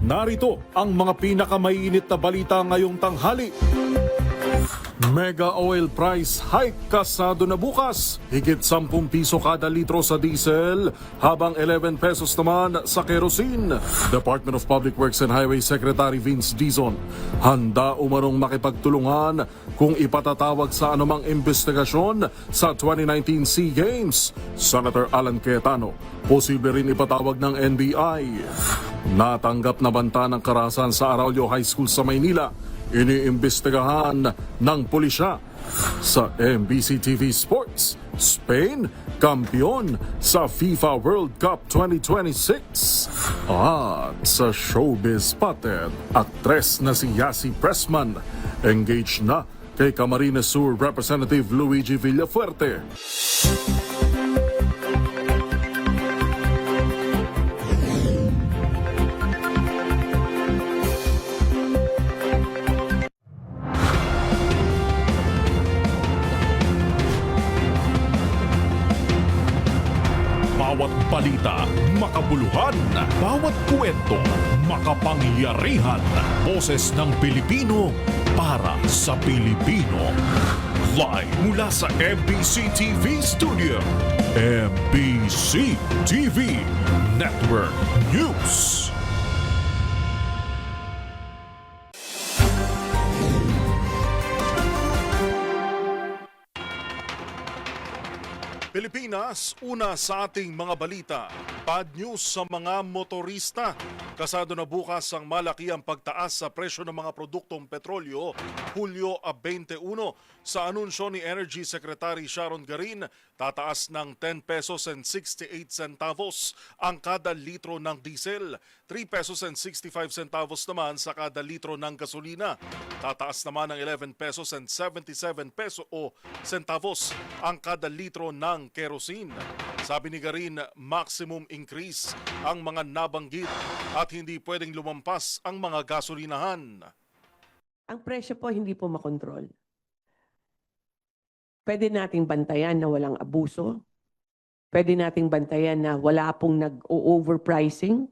Narito ang mga pinakamainit na balita ngayong tanghali. Mega oil price hike kasado na bukas. Higit 10 piso kada litro sa diesel, habang 11 pesos naman sa kerosene. Department of Public Works and Highway Secretary Vince Dizon handa umanong makipagtulungan kung ipatatawag sa anumang investigasyon sa 2019 SEA Games. Senator Alan Cayetano, posible rin ipatawag ng NBI. Natanggap na banta ng karahasan sa Arroyo High School sa Maynila. Iniimbestigahan ng pulisya. Sa MBC TV Sports, Spain, kampiyon sa FIFA World Cup 2026. At sa showbiz spotted, aktres na si Yasi Pressman, engaged na kay Camarines Sur Representative Luigi Villafuerte. Bawat balita, makabuluhan. Bawat kwento, makapangyarihan. Boses ng Pilipino para sa Pilipino. Live mula sa MBC TV Studio. MBC TV Network News. Pilipinas, una sa ating mga balita. Bad news sa mga motorista. Kasado na bukas ang malakiang pagtaas sa presyo ng mga produktong petrolyo Hulyo 21. Sa anunsyo ni Energy Secretary Sharon Garin, tataas ng 10 pesos and 68 centavos ang kada litro ng diesel, 3 pesos and 65 centavos naman sa kada litro ng gasolina. Tataas naman ng 11 pesos and 77 peso o centavos ang kada litro ng kerosene. Sabi ni Garin, maximum increase ang mga nabanggit at hindi pwedeng lumampas ang mga gasolinahan. Ang presyo po hindi po makontrol. Pwede nating bantayan na walang abuso. Pwede nating bantayan na wala pong nag-overpricing.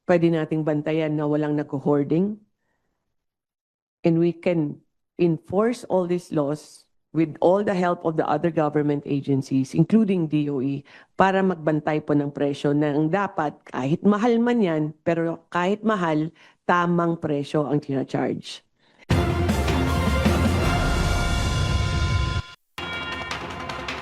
Pwede nating bantayan na walang nag-hoarding. And we can enforce all these laws with all the help of the other government agencies, including DOE, para magbantay po ng presyo na ang dapat, kahit mahal man yan, pero kahit mahal, tamang presyo ang tina-charge.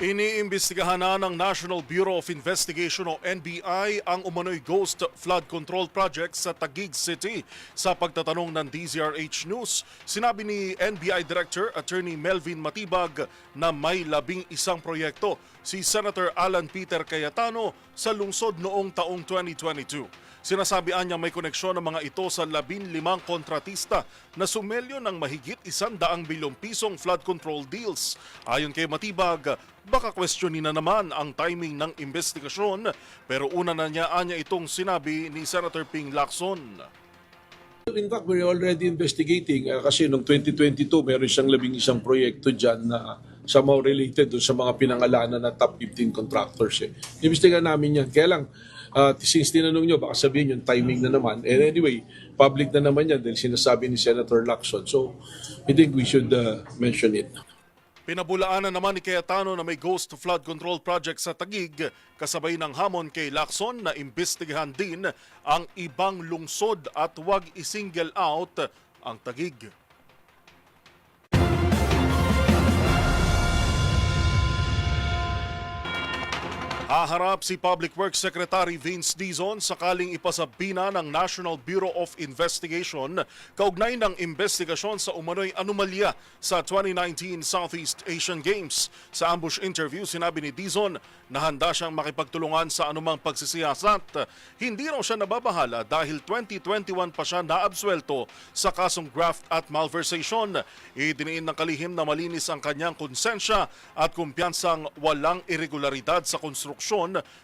Iniimbestigahan na ng National Bureau of Investigation o NBI ang umano'y ghost flood control project sa Taguig City. Sa pagtatanong ng DZRH News, sinabi ni NBI Director Attorney Melvin Matibag na may 11 proyekto si Senator Alan Peter Cayetano sa lungsod noong taong 2022. Sinasabihan niya may koneksyon ng mga ito sa 15 kontratista na sumelyo ng mahigit 100 bilyong pisong flood control deals. Ayon kay Matibag, baka questionin na naman ang timing ng investigasyon, pero una na niya itong sinabi ni Senator Ping Lacson. In fact, we're already investigating kasi noong 2022 meron siyang 11 proyekto dyan na somehow related dun sa mga pinangalanan na top 15 contractors. Investigahan namin yan. Kaya lang, since tinanong nyo, baka sabihin yung timing na naman. And anyway, public na naman yan dahil sinasabi ni Senator Lacson. So, I think we should mention it. Pinabulaanan naman ni Cayetano na may ghost flood control project sa Taguig, kasabay ng hamon kay Lacson na imbestigahan din ang ibang lungsod at huwag i-single out ang Taguig. Haharap si Public Works Secretary Vince Dizon sakaling ipasabina ng National Bureau of Investigation kaugnay ng investigasyon sa umano'y anomalya sa 2019 Southeast Asian Games. Sa ambush interview, sinabi ni Dizon na handa siyang makipagtulungan sa anumang pagsisiyasat. Hindi raw siya nababahala dahil 2021 pa siya naabsuelto sa kasong graft at malversation. Idiniin ng kalihim na malinis ang kanyang konsensya at kumpiyansang walang irregularidad sa konstruksyon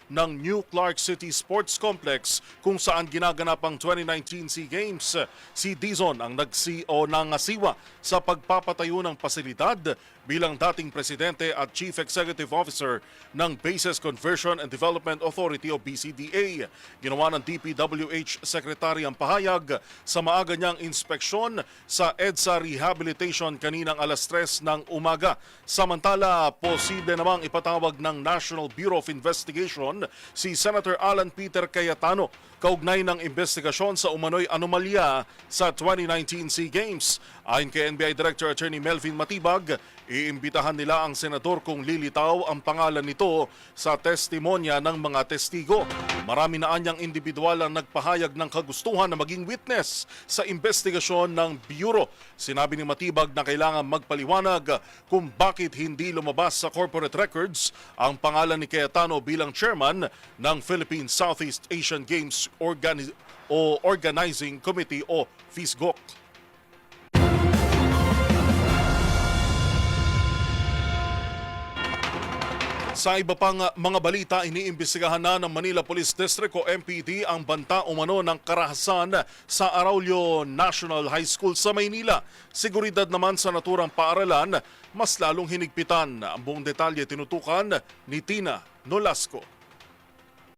ng New Clark City Sports Complex kung saan ginaganap ang 2019 SEA Games. Si Dizon ang nangasiwa sa pagpapatayo ng pasilidad bilang dating presidente at Chief Executive Officer ng Bases Conversion and Development Authority o BCDA. Ginawa ng DPWH Secretary ang pahayag sa maaga niyang inspeksyon sa EDSA Rehabilitation kaninang alas 3 ng umaga. Samantala, posible namang ipatawag ng National Bureau of Investigation si Senator Alan Peter Cayetano kaugnay ng investigasyon sa umano'y anomalya sa 2019 SEA Games. Ayon kay NBI Director Attorney Melvin Matibag, iimbitahan nila ang senador kung lilitaw ang pangalan nito sa testimonya ng mga testigo. Marami na anyang individual ang nagpahayag ng kagustuhan na maging witness sa investigasyon ng Bureau. Sinabi ni Matibag na kailangan magpaliwanag kung bakit hindi lumabas sa corporate records ang pangalan ni Cayetano bilang chairman ng Philippine Southeast Asian Games Organizing Committee o FISGOC. Sa iba pang mga balita, iniimbestigahan na ng Manila Police District o MPD ang banta umano ng karahasan sa Araulio National High School sa Maynila. Seguridad naman sa naturang paaralan, mas lalong hinigpitan. Ang buong detalye tinutukan ni Tina Nolasco.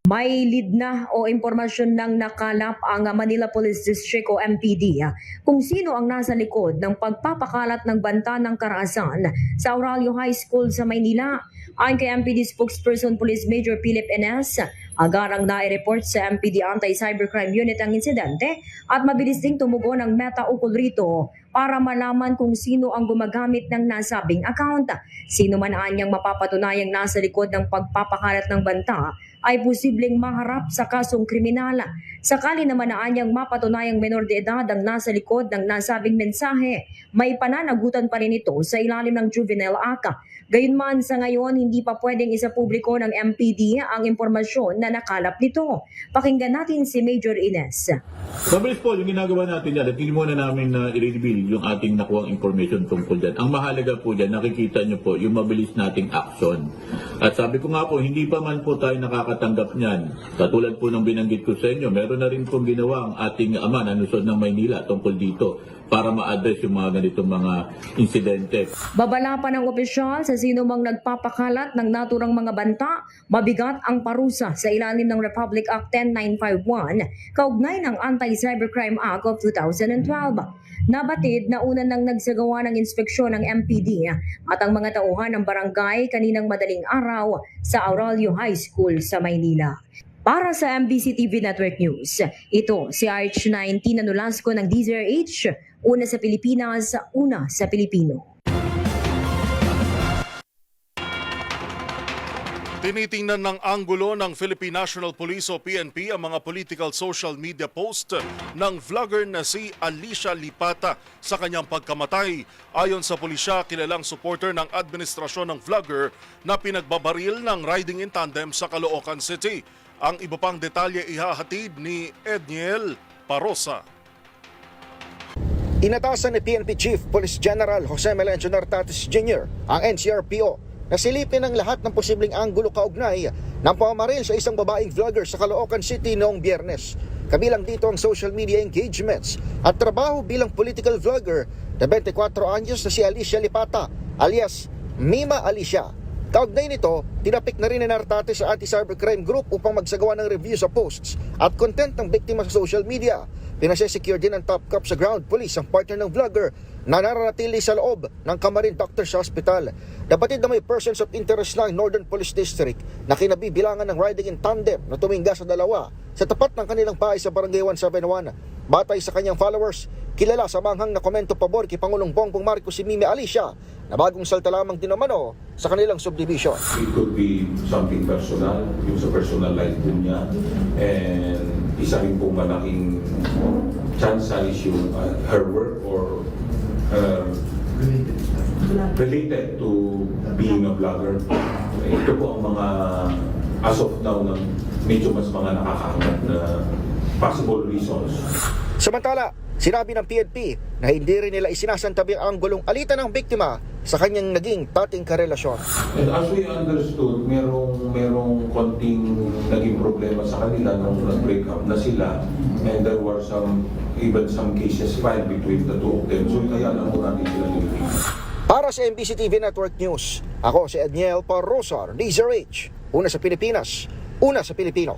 May lead na o impormasyon ng nakalap ang Manila Police District o MPD kung sino ang nasa likod ng pagpapakalat ng banta ng karahasan sa Araulio High School sa Maynila. Ayon kay MPD spokesperson Police Major Philip Enes, agarang nai-report sa MPD Anti-Cybercrime Unit ang insidente at mabilis ding tumugon ang meta ukol rito para malaman kung sino ang gumagamit ng nasabing account. Sino man anyang mapapatunayang nasa likod ng pagpapakalat ng banta ay posibleng maharap sa kasong kriminal. Sakali naman na anyang mapatunayang menor de edad ang nasa likod ng nasabing mensahe, may pananagutan pa rin ito sa ilalim ng Juvenile Act. Gayunman sa ngayon, hindi pa pwedeng isapubliko ng MPD ang impormasyon na nakalap nito. Pakinggan natin si Major Ines. Mabilis po, yung ginagawa natin yan, at hindi muna namin i-reveal yung ating nakuhang information tungkol dyan. Ang mahalaga po dyan, nakikita nyo po yung mabilis nating action. At sabi ko nga po, hindi pa man po tayo nakakatanggap niyan. Katulad po ng binanggit ko sa inyo, meron na rin pong ginawa ang ating ama na nusod ng Maynila tungkol dito para ma-address yung mga ganitong mga insidente. Babala pa ng opisyal sa sino mang nagpapakalat ng naturang mga banta, mabigat ang parusa sa ilalim ng Republic Act 10951 kaugnay ng Anti-Cybercrime Act of 2012. Nabatid na una nang nagsagawa ng inspeksyon ng MPD at ang mga tauhan ng barangay kaninang madaling araw sa Araulio High School sa Maynila. Para sa MBC TV Network News, ito si RH9 Tina Nolasco ng DZRH, una sa Pilipinas, una sa Pilipino. Tinitingnan ng anggulo ng Philippine National Police o PNP ang mga political social media post ng vlogger na si Alicia Lipata sa kanyang pagkamatay. Ayon sa pulisya, kilalang supporter ng administrasyon ng vlogger na pinagbabaril ng riding in tandem sa Caloocan City. Ang iba pang detalye ihahatid ni Edniel Parosa. Inatasan ni PNP Chief Police General Jose Melencio Nartates Jr. ang NCRPO na silipin ang lahat ng posibleng anggulo kaugnay ng pamamaril sa isang babaeng vlogger sa Caloocan City noong Biyernes. Kabilang dito ang social media engagements at trabaho bilang political vlogger na 24 anyos na si Alicia Lipata alias Mima Alicia. Kaugnay nito, tinapik na rin ni Nartates sa Anti-Cybercrime Group upang magsagawa ng review sa posts at content ng biktima sa social media. Pinasesecure din ng top cop sa ground police ang partner ng vlogger na naranatili sa loob ng Camarin Doctors Hospital. Napatid na may persons of interest na ang Northern Police District na kinabibilangan ng riding in tandem na tumingga sa dalawa sa tapat ng kanilang bahay sa Barangay 171. Batay sa kanyang followers, kilala sa manghang na komento pabor kay Pangulong Bongbong Marcos si Mimi Alicia na bagong salta lamang din naman sa kanilang subdivision. It could be something personal, yung sa personal life din niya. And isa rin po malaking chance is yung her work or related to being a vlogger. Ito po ang mga as of now na medyo mas mga nakakahangat na possible reasons. Samantala, sinabi ng PNP na hindi rin nila isinasantabi ang anggulong alitan ng biktima sa kanyang naging dating karelasyon. And as we understood, merong konting naging problema sa kanila nung nag-break up na sila, and there were even some cases filed between the two of them. So kaya lang po natin sila nilipin. Para sa MBC TV Network News, ako si Edniel Parrosar, DZRH. Una sa Pilipinas, una sa Pilipino.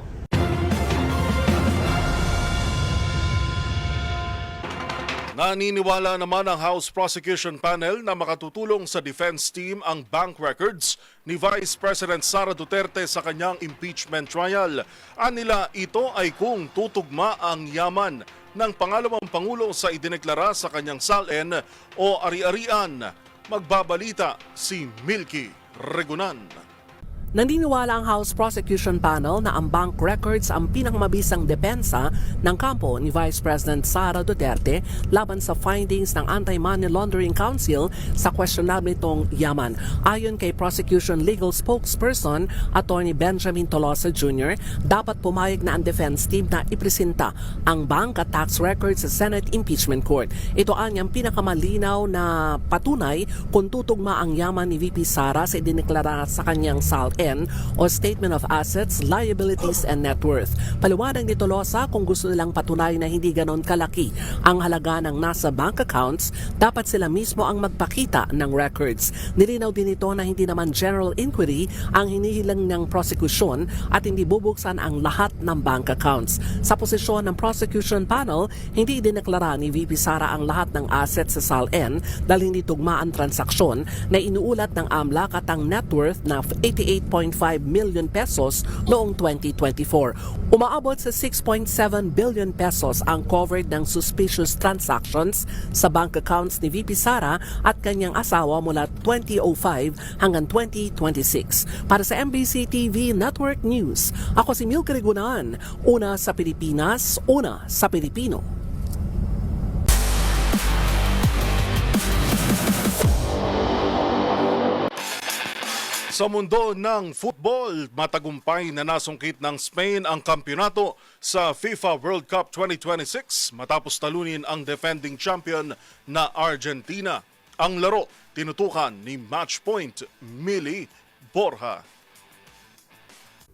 Naniniwala naman ang House Prosecution Panel na makatutulong sa defense team ang bank records ni Vice President Sara Duterte sa kanyang impeachment trial. Anila ito ay kung tutugma ang yaman ng pangalawang Pangulo sa idineklara sa kanyang SALN o ari-arian. Magbabalita si Milky Regunan. Naniniwala ang House Prosecution Panel na ang bank records ang pinakamabisang depensa ng kampo ni Vice President Sara Duterte laban sa findings ng Anti-Money Laundering Council sa questionable nitong yaman. Ayon kay Prosecution Legal Spokesperson, Attorney Benjamin Tolosa Jr., dapat pumayag na ang defense team na ipresenta ang bank at tax records sa Senate Impeachment Court. Ito ang pinakamalinaw na patunay kung tutugma ang yaman ni VP Sara sa idineklara sa kanyang SALN o Statement of Assets, Liabilities and Net Worth. Paliwanag ni Tolosa, kung gusto nilang patunay na hindi ganon kalaki ang halaga ng nasa bank accounts, dapat sila mismo ang magpakita ng records. Nilinaw din ito na hindi naman general inquiry ang hinihilang ng prosecution at hindi bubuksan ang lahat ng bank accounts. Sa posisyon ng prosecution panel, hindi idineklara ni VP Sara ang lahat ng assets sa SALN dahil hindi tugma ang transaksyon na inuulat ng AMLAC at ang net worth na 88.5 million pesos noong 2024. Umaabot sa 6.7 billion pesos ang covered ng suspicious transactions sa bank accounts ni VP Sara at kanyang asawa mula 2005 hanggang 2026. Para sa MBC TV Network News, ako si Milky Regunan, una sa Pilipinas, una sa Pilipino. Sa mundo ng football, matagumpay na nasungkit ng Spain ang kampyonato sa FIFA World Cup 2026 matapos talunin ang defending champion na Argentina. Ang laro tinutukan ni Matchpoint Mili Borja.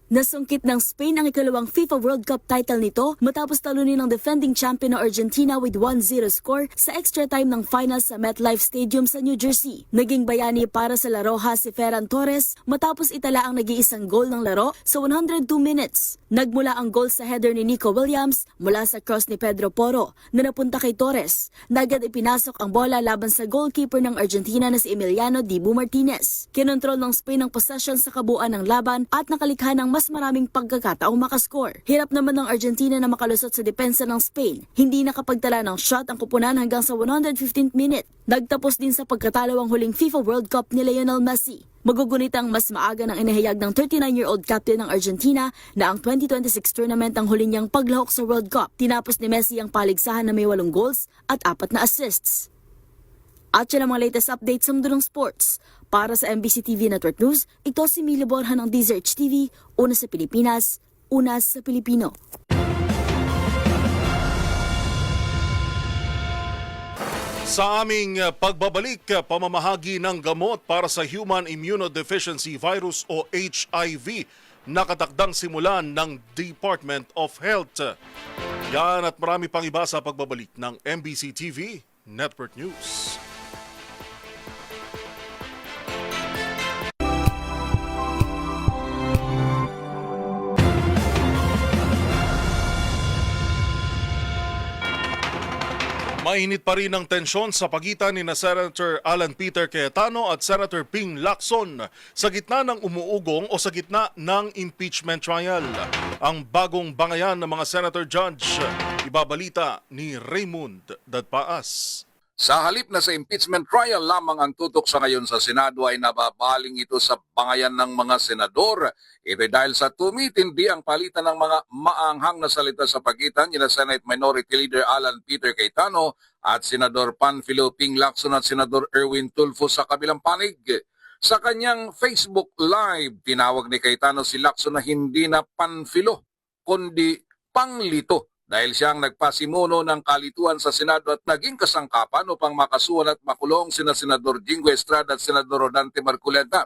Nasungkit ng Spain ang ikalawang FIFA World Cup title nito matapos talunin ng defending champion na Argentina with 1-0 score sa extra time ng finals sa MetLife Stadium sa New Jersey. Naging bayani para sa La Roja si Ferran Torres matapos itala ang nag-iisang goal ng laro sa 102 minutes. Nagmula ang goal sa header ni Nico Williams mula sa cross ni Pedro Porro na napunta kay Torres. Nagad ipinasok ang bola laban sa goalkeeper ng Argentina na si Emiliano Dibu Martinez. Kinontrol ng Spain ang possession sa kabuuan ng laban at nakalikha ng mas maraming pagkakataong makascore. Hirap naman ng Argentina na makalusot sa depensa ng Spain. Hindi nakapagtala ng shot ang kupunan hanggang sa 115th minute. Nagtapos din sa pagkatalo ang huling FIFA World Cup ni Lionel Messi. Magugunit ang mas maaga ng inihayag ng 39-year-old captain ng Argentina na ang 2026 tournament ang huli niyang paglahok sa World Cup. Tinapos ni Messi ang paligsahan na may 8 goals at 4 na assists. At yan ang mga latest updates sa mundo ng sports. Para sa MBC TV Network News, ito si Mili Borja ng DZRH TV, una sa Pilipinas, una sa Pilipino. Sa aming pagbabalik, pamamahagi ng gamot para sa Human Immunodeficiency Virus o HIV, nakatakdang simulan ng Department of Health. Yan at marami pang iba sa pagbabalik ng MBC TV Network News. Mainit pa rin ang tensyon sa pagitan ni Senator Alan Peter Cayetano at Senator Ping Lacson sa gitna ng umuugong o sa gitna ng impeachment trial. Ang bagong bangayan ng mga senator judge, ibabalita ni Raymond Dadpaas. Sa halip na sa impeachment trial lamang ang tutok sa ngayon sa Senado ay nababaling ito sa bangayan ng mga senador. Ito dahil sa tumitindi ang palitan ng mga maanghang na salita sa pagitan ni Senate Minority Leader Alan Peter Cayetano at Senador Panfilo Ping Lacson at Senador Erwin Tulfo sa kabilang panig. Sa kanyang Facebook Live, tinawag ni Cayetano si Lacson na hindi na Panfilo, kundi Panglito. Dahil siya ang nagpasimuno ng kalituan sa Senado at naging kasangkapan upang makasuhan at makulong sina Senador Jingo Estrada at Senador Rodante Marcoleta.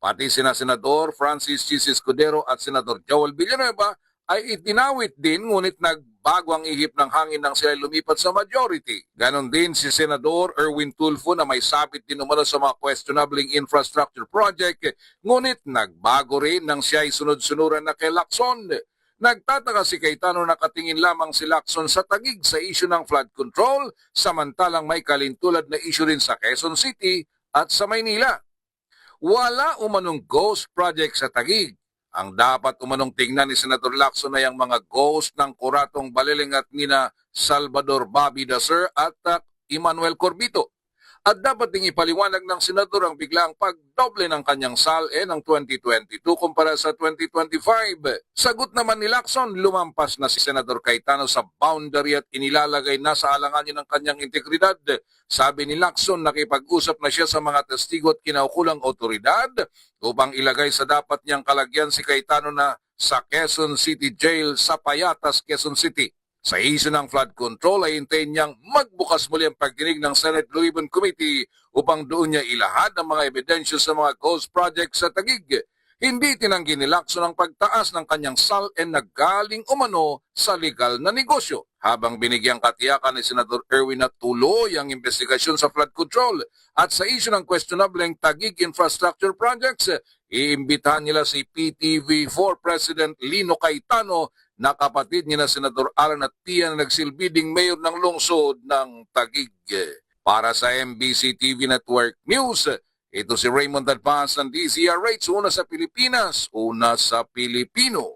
Pati sina Senador Francis Chis Escudero at Senador Joel Villanueva ay itinawit din ngunit nagbago ang ihip ng hangin nang sila lumipat sa majority. Ganon din si Senador Erwin Tulfo na may sabit din umano sa mga questionable infrastructure project ngunit nagbago rin nang siya ay sunod-sunuran na kay Lacson. Nagtataka si Cayetano na nakatingin lamang si Lacson sa Taguig sa issue ng flood control samantalang may kalintulad na issue rin sa Quezon City at sa Maynila. Wala umanong ghost project sa Taguig. Ang dapat umanong tingnan ni Senator Lacson ay ang mga ghost ng Kuratong Baliling at nina Salvador Bobby Dacer at Emmanuel Corbito. At dapat ding ipaliwanag ng Senador ang biglaang pagdoble ng kanyang SALE ng 2022 kumpara sa 2025. Sagot naman ni Lacson, lumampas na si Senador Cayetano sa boundary at inilalagay na sa alanganin ng kanyang integridad. Sabi ni Lacson, nakipag-usap na siya sa mga testigo at kinaukulang otoridad upang ilagay sa dapat niyang kalagyan si Cayetano na sa Quezon City Jail sa Payatas, Quezon City. Sa issue ng flood control ay hintayin niyang magbukas muli ang pagdinig ng Senate Blue Ribbon Committee upang doon niya ilahad ang mga ebidensya sa mga ghost projects sa Taguig. Hindi tinanggi ni Lacson ang pagtaas ng kanyang SALE na galing umano sa legal na negosyo. Habang binigyang katiyakan ni Senator Erwin na tuloy ang investigasyon sa flood control at sa issue ng questionable Taguig infrastructure projects, iimbitahan nila si PTV4 President Lino Cayetano na kapatid ni na Senador Alan at Tia na nagsilbiding mayor ng lungsod ng Taguig. Para sa MBC TV Network News, ito si Raymond Advance ng DZRH, una sa Pilipinas, una sa Pilipino.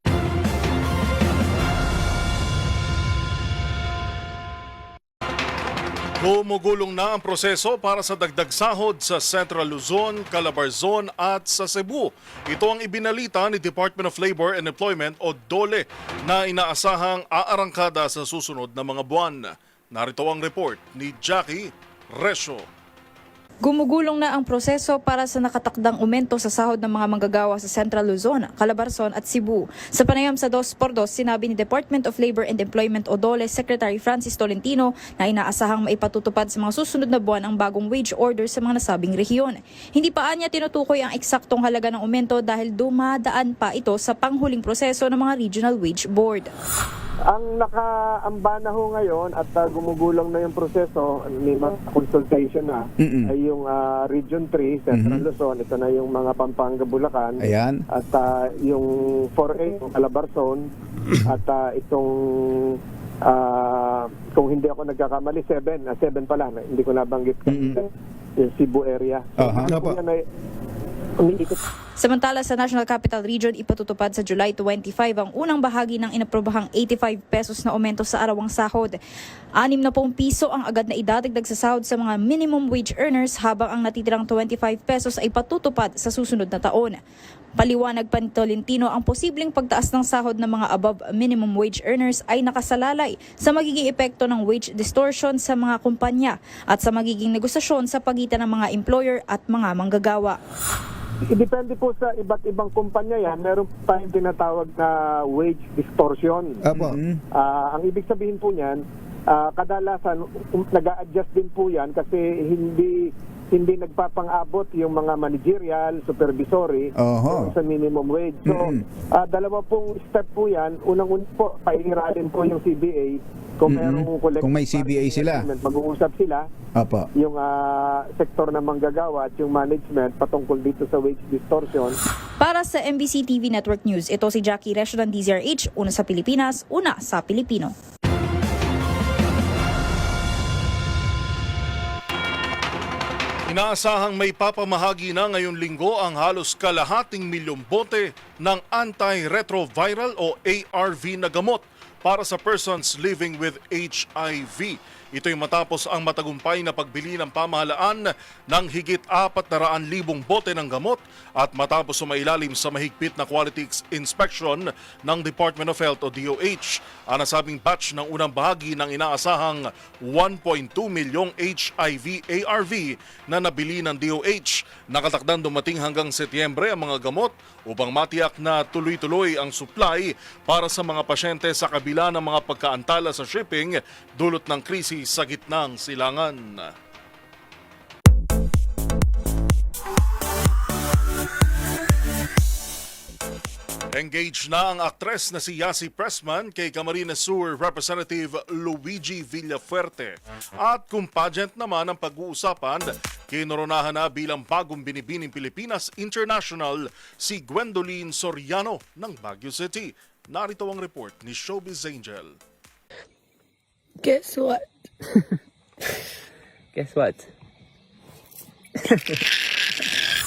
Gumugulong na ang proseso para sa dagdag sahod sa Central Luzon, Calabarzon at sa Cebu. Ito ang ibinalita ni Department of Labor and Employment o DOLE na inaasahang aarangkada sa susunod na mga buwan. Narito ang report ni Jackie Resyo. Gumugulong na ang proseso para sa nakatakdang aumento sa sahod ng mga manggagawa sa Central Luzon, Calabarzon at Cebu. Sa panayam sa 2x2, sinabi ni Department of Labor and Employment o DOLE Secretary Francis Tolentino na inaasahang maipatutupad sa mga susunod na buwan ang bagong wage order sa mga nasabing rehiyon. Hindi pa anya tinutukoy ang eksaktong halaga ng aumento dahil dumadaan pa ito sa panghuling proseso ng mga Regional Wage Board. Ang nakaamba na ho ngayon at gumugulong na yung proseso, may mga consultation na, ay yung Region 3, Central Luzon, ito na yung mga Pampanga, Bulacan, ayan. At yung 4A, yung Calabarzon, at itong, kung hindi ako nagkakamali, 7 pala, hindi ko nabanggit yung Cebu area. So, yan ay umiikot. Samantala sa National Capital Region, ipatutupad sa July 25 ang unang bahagi ng inaprobahang 85 pesos na aumento sa arawang sahod. 60 piso ang agad na idadagdag sa sahod sa mga minimum wage earners habang ang natitirang 25 pesos ay patutupad sa susunod na taon. Paliwanag pa ni Tolentino, ang posibleng pagtaas ng sahod ng mga above minimum wage earners ay nakasalalay sa magiging epekto ng wage distortion sa mga kumpanya at sa magiging negosasyon sa pagitan ng mga employer at mga manggagawa. Depende po sa iba't ibang kumpanya yan. Meron tayong tinatawag na wage distortion. Ang ibig sabihin po niyan, kadalasan nag-a-adjust din po yan kasi hindi nagpapang-abot yung mga managerial, supervisory sa minimum wage. So, dalawa pong step po yan. Unang-una po, pairalin po yung CBA. Kung may CBA sila, mag-uusap sila. Yung sektor na manggagawa at yung management patungkol dito sa wage distortion. Para sa MBC TV Network News, ito si Jackie Resyo ng DZRH, una sa Pilipinas, una sa Pilipino. Inaasahang may papamahagi na ngayong linggo ang halos kalahating milyong bote ng antiretroviral o ARV na gamot para sa persons living with HIV. Ito'y matapos ang matagumpay na pagbili ng pamahalaan ng higit 400,000 bote ng gamot at matapos sumailalim sa mahigpit na quality inspection ng Department of Health o DOH. Ang nasabing batch ng unang bahagi ng inaasahang 1.2 milyong HIV ARV na nabili ng DOH. Nakatakdang dumating hanggang Setyembre ang mga gamot upang matiyak na tuloy-tuloy ang supply para sa mga pasyente sa kabila ng mga pagkaantala sa shipping dulot ng krisis sa gitnang silangan. Engaged na ang aktres na si Yasi Pressman kay Camarines Sur Representative Luigi Villafuerte. At kung pageant naman ang pag-uusapan, kinoronahan na bilang bagong binibining Pilipinas International si Gwendolyn Soriano ng Baguio City. Narito ang report ni Showbiz Angel. Guess what? Guess what?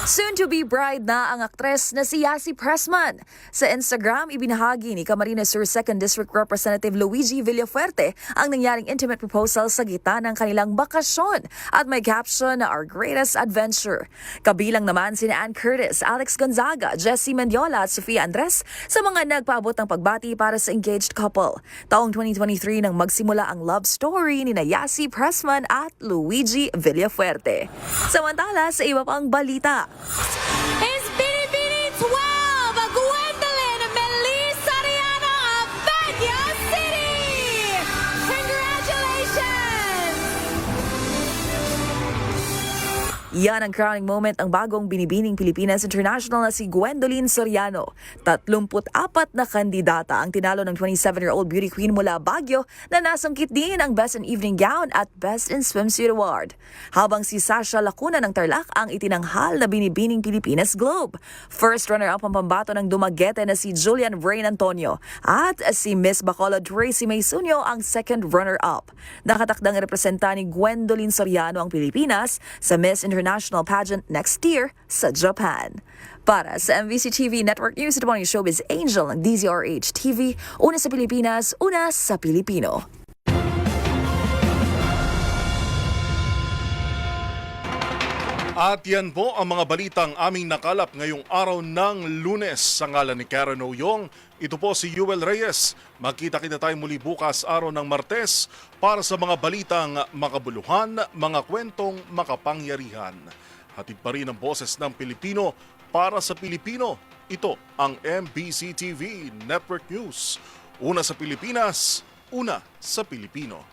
Soon-to-be bride na ang aktres na si Yasi Pressman. Sa Instagram, ibinahagi ni Camarines Sur 2nd District Representative Luigi Villafuerte ang nangyaring intimate proposal sa gitna ng kanilang bakasyon at may caption na Our Greatest Adventure. Kabilang naman sina Ann Curtis, Alex Gonzaga, Jessie Mendiola at Sofia Andres sa mga nagpaabot ng pagbati para sa engaged couple. Taong 2023 nang magsimula ang love story ni na Yasi Pressman at Luigi Villafuerte. Samantala, sa iba pang balita, is Binibini 12, Gwendolyn Melissa Soriano of Baguio City! Congratulations! Yan ang crowning moment ng bagong binibining Pilipinas International na si Gwendolyn Soriano. 34 na kandidata ang tinalo ng 27-year-old beauty queen mula Baguio na nasungkit din ang Best in Evening Gown at Best in Swimsuit Award. Habang si Sasha Lacuna ng Tarlac ang itinanghal na binibining Pilipinas Globe. First runner-up ang pambato ng Dumaguete na si Julian Brain Antonio at si Miss Bacolod Tracy Maysunio ang second runner-up. Nakatakdang representa ni Gwendolyn Soriano ang Pilipinas sa Miss International Pageant next year sa Japan. Para sa MVC TV Network News, ito po ang Showbiz Angel ng DZRH TV. Una sa Pilipinas, una sa Pilipino. At yan po ang mga balitang aming nakalap ngayong araw ng Lunes. Sa ngalan ni Karen Oyong, ito po si Yuel Reyes. Magkita-kita tayo muli bukas araw ng Martes para sa mga balitang makabuluhan, mga kwentong makapangyarihan. Hatid pa rin ang boses ng Pilipino para sa Pilipino. Ito ang MBC TV Network News. Una sa Pilipinas, una sa Pilipino.